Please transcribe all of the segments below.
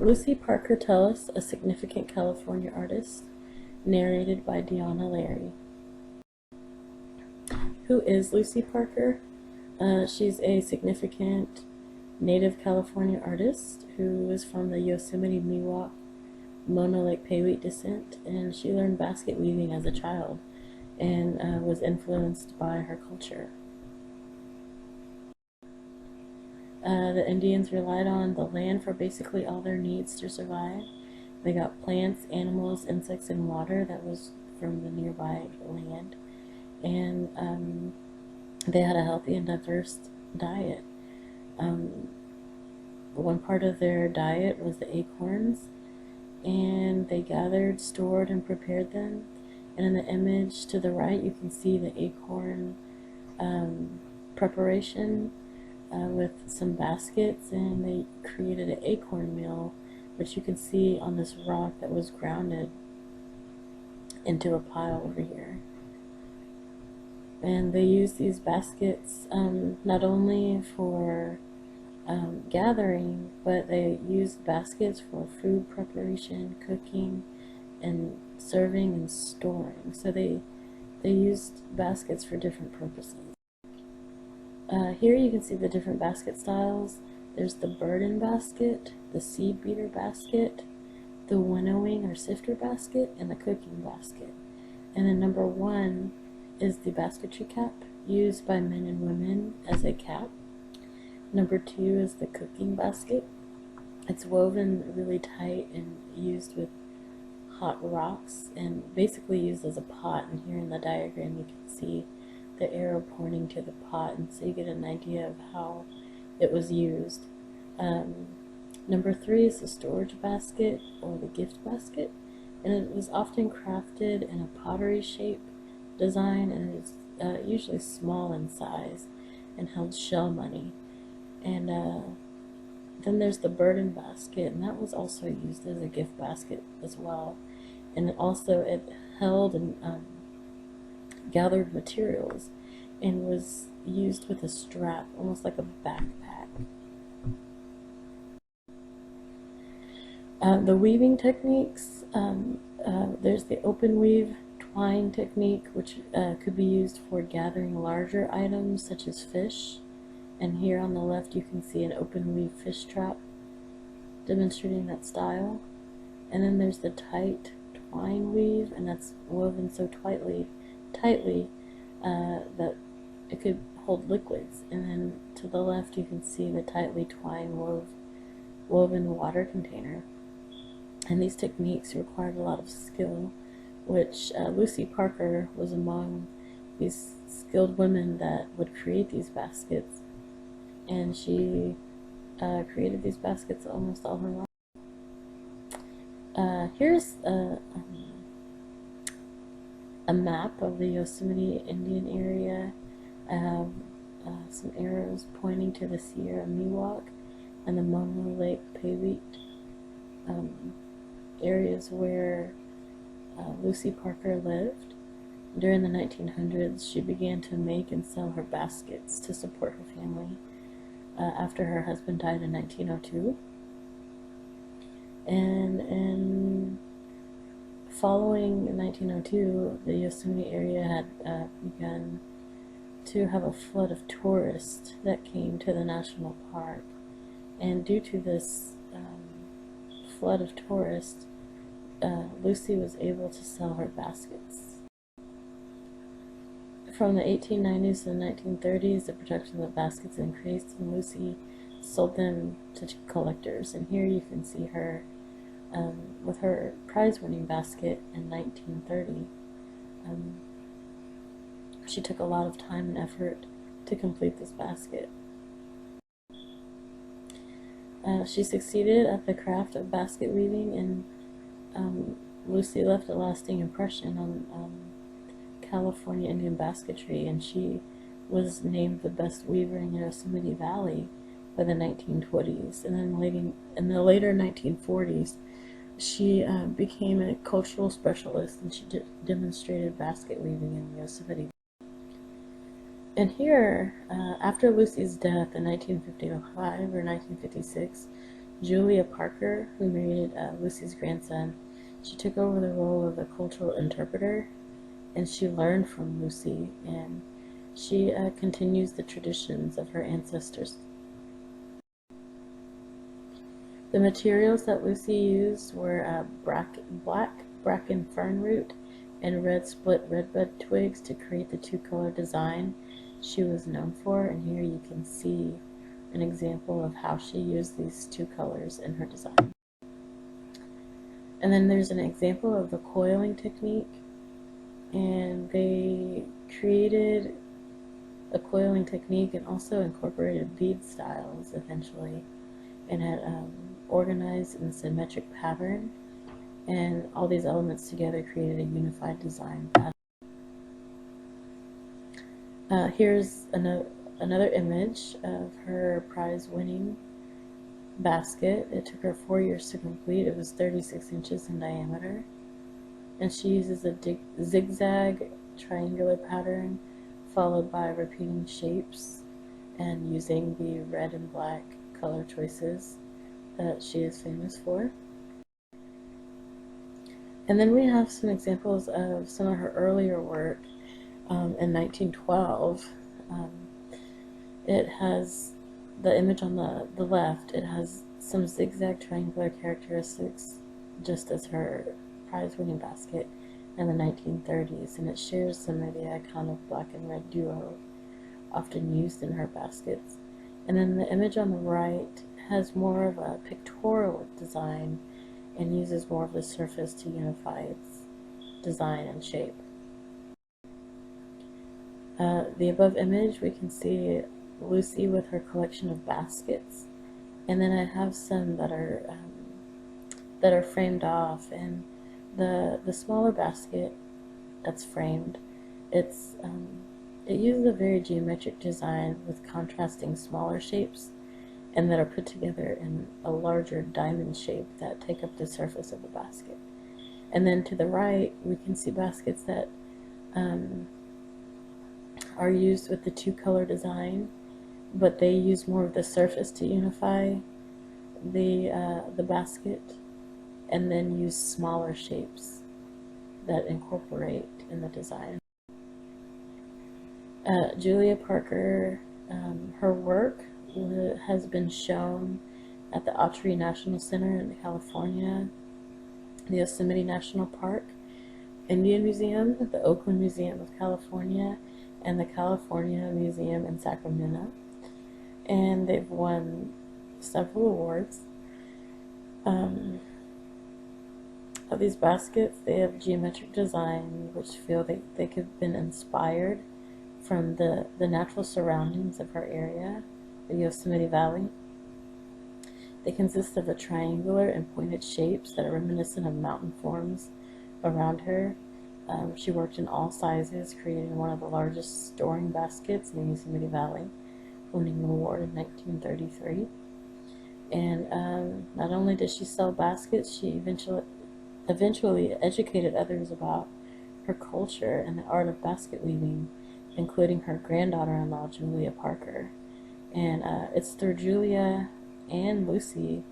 Lucy Parker Tellis, a significant California artist, narrated by DLarry. Who is Lucy Parker? She's a significant native California artist who is from the Yosemite Miwok Mono Lake Paiute descent, and she learned basket weaving as a child and was influenced by her culture. The Indians relied on the land for basically all their needs to survive. They got plants, animals, insects, and water that was from the nearby land. And they had a healthy and diverse diet. One part of their diet was the acorns, and they gathered, stored, and prepared them. And in the image to the right, you can see the acorn preparation with some baskets, and they created an acorn meal, which you can see on this rock that was grounded into a pile over here. And they used these baskets not only for gathering, but they used baskets for food preparation, cooking, and serving and storing. So they used baskets for different purposes. Here you can see the different basket styles. There's the burden basket, the seed beater basket, the winnowing or sifter basket, and the cooking basket. And then number 1 is the basketry cap, used by men and women as a cap. Number 2 is the cooking basket. It's woven really tight and used with hot rocks and basically used as a pot. And here in the diagram you can see the arrow pointing to the pot, and so you get an idea of how it was used. Number 3 is the storage basket or the gift basket, and it was often crafted in a pottery shape design, and it is usually small in size and held shell money. And then there's the burden basket, and that was also used as a gift basket as well. And it held and gathered materials and was used with a strap, almost like a backpack. The weaving techniques, there's the open weave twine technique, which could be used for gathering larger items such as fish. And here on the left you can see an open weave fish trap demonstrating that style. And then there's the tight twine weave, and that's woven so tightly that it could hold liquids. And then to the left you can see the tightly twine woven water container. And these techniques required a lot of skill, which Lucy Parker was among these skilled women that would create these baskets. And she created these baskets almost all her life. Here's a map of the Yosemite Indian area. I have some arrows pointing to the Sierra Miwok and the Mono Lake Paiute areas where Lucy Parker lived. During the 1900s, she began to make and sell her baskets to support her family after her husband died in 1902. And following 1902, the Yosemite area had begun to have a flood of tourists that came to the national park. And due to this flood of tourists, Lucy was able to sell her baskets. From the 1890s to the 1930s, the production of baskets increased, and Lucy sold them to collectors. And here you can see her with her prize-winning basket in 1930. She took a lot of time and effort to complete this basket. She succeeded at the craft of basket weaving, and Lucy left a lasting impression on California Indian basketry, and she was named the best weaver in Yosemite Valley by the 1920s. And then in the later 1940s, she became a cultural specialist, and she demonstrated basket weaving in Yosemite. And here, after Lucy's death in 1955 or 1956, Julia Parker, who married Lucy's grandson, she took over the role of the cultural interpreter, and she learned from Lucy, and she continues the traditions of her ancestors. The materials that Lucy used were black bracken fern root and red split redbud twigs to create the two-color design she was known for, and here you can see an example of how she used these two colors in her design. And then there's an example of the coiling technique, and they created a coiling technique and also incorporated bead styles eventually, and had organized in a symmetric pattern, and all these elements together created a unified design pattern. Here's another image of her prize-winning basket. It took her 4 years to complete. It was 36 inches in diameter, and she uses a zigzag triangular pattern followed by repeating shapes and using the red and black color choices that she is famous for. And then we have some examples of some of her earlier work in 1912. It has the image on the left. It has some zigzag triangular characteristics, just as her prize-winning basket in the 1930s, and it shares some of the iconic black and red duo often used in her baskets. And then the image on the right has more of a pictorial design and uses more of the surface to unify its design and shape. The above image, we can see Lucy with her collection of baskets, and then I have some that are framed off, and the smaller basket that's framed, it uses a very geometric design with contrasting smaller shapes, and that are put together in a larger diamond shape that take up the surface of the basket. And then to the right, we can see baskets that are used with the two-color design, but they use more of the surface to unify the basket, and then use smaller shapes that incorporate in the design. Julia Parker, her work has been shown at the Autry National Center in California, the Yosemite National Park, Indian Museum, the Oakland Museum of California, and the California Museum in Sacramento. And they've won several awards. Of these baskets, they have geometric design which feel they could have been inspired from the natural surroundings of her area, the Yosemite Valley. They consist of a triangular and pointed shapes that are reminiscent of mountain forms around her. She worked in all sizes, creating one of the largest storing baskets in the Yosemite Valley, winning an award in 1933. And not only did she sell baskets, she eventually educated others about her culture and the art of basket weaving, including her granddaughter-in-law, Julia Parker. And it's through Julia and Lucy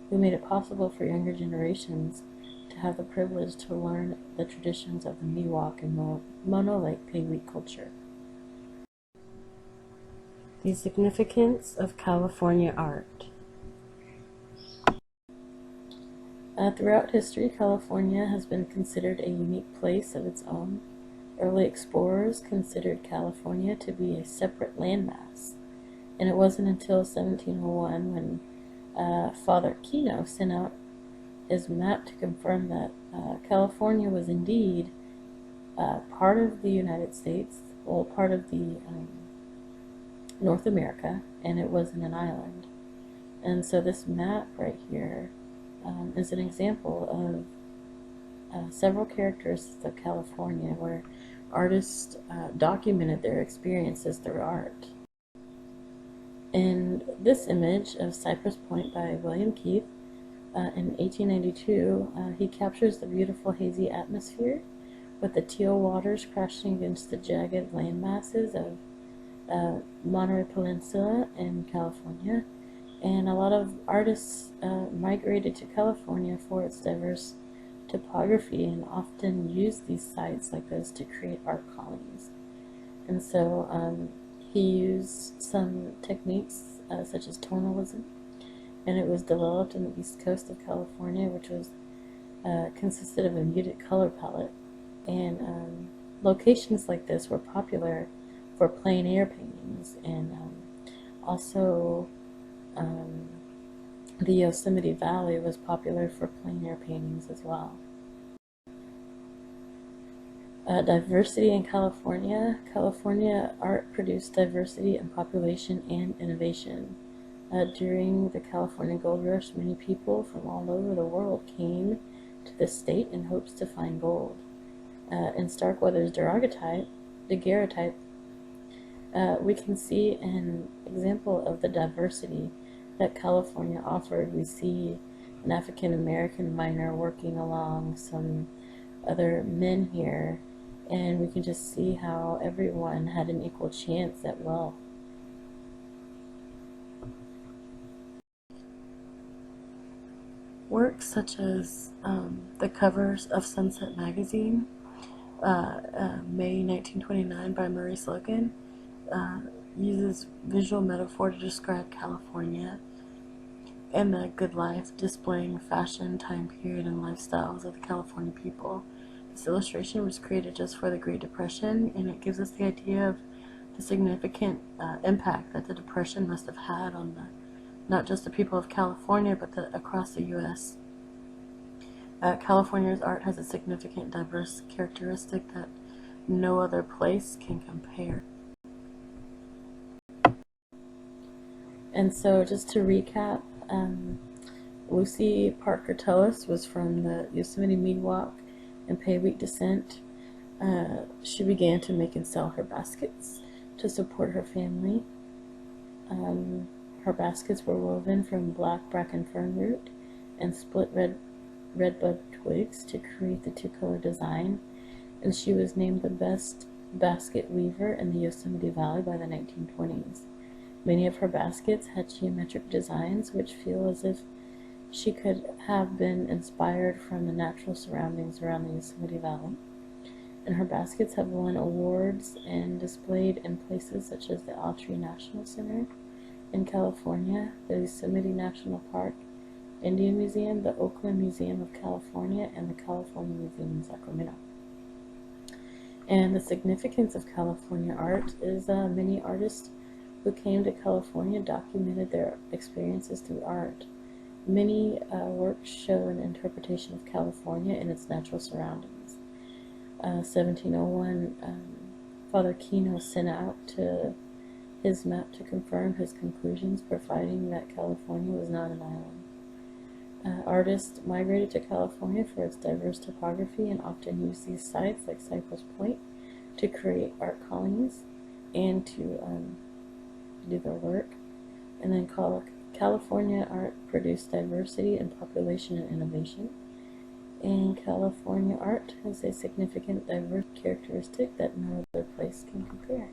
who made it possible for younger generations to have the privilege to learn the traditions of the Miwok and Mono Lake Paiute culture. The significance of California art. Throughout history, California has been considered a unique place of its own. Early explorers considered California to be a separate landmass, and it wasn't until 1701 when Father Kino sent out his map to confirm that California was indeed part of the United States, well, part of the North America, and it wasn't an island. And so this map right here is an example of several characteristics of California where artists documented their experiences through art. In this image of Cypress Point by William Keith, in 1892, he captures the beautiful hazy atmosphere with the teal waters crashing against the jagged land masses of Monterey Peninsula in California, And a lot of artists migrated to California for its diverse topography and often used these sites like this to create art colonies. And so he used some techniques such as tonalism, and it was developed in the east coast of California, which was consisted of a muted color palette. And locations like this were popular for plein air paintings, and also the Yosemite Valley was popular for plein air paintings as well. Diversity in California. California art produced diversity in population and innovation. During the California Gold Rush, many people from all over the world came to the state in hopes to find gold. In Starkweather's daguerreotype, we can see an example of the diversity that California offered. We see an African American miner working along some other men here, and we can just see how everyone had an equal chance at wealth. Works such as the covers of Sunset Magazine, May 1929 by Maurice Logan, uses visual metaphor to describe California and the good life, displaying fashion, time period, and lifestyles of the California people. This illustration was created just for the Great Depression, and it gives us the idea of the significant impact that the Depression must have had on not just the people of California, but across the U.S. California's art has a significant diverse characteristic that no other place can compare. And so just to recap, Lucy Parker Tullis was from the Yosemite Miwok and Paiute descent. She began to make and sell her baskets to support her family. Her baskets were woven from black bracken fern root and split redbud twigs to create the two-color design, and she was named the best basket weaver in the Yosemite Valley by the 1920s. Many of her baskets had geometric designs which feel as if she could have been inspired from the natural surroundings around the Yosemite Valley. And her baskets have won awards and displayed in places such as the Autry National Center in California, the Yosemite National Park, Indian Museum, the Oakland Museum of California, and the California Museum in Sacramento. And the significance of California art is many artists who came to California documented their experiences through art. Many works show an interpretation of California and its natural surroundings. 1701, Father Kino sent out his map to confirm his conclusions, providing that California was not an island. Artists migrated to California for its diverse topography and often used these sites like Cypress Point to create art colonies and to do their work. And then California art produced diversity in population and innovation. And California art has a significant diverse characteristic that no other place can compare.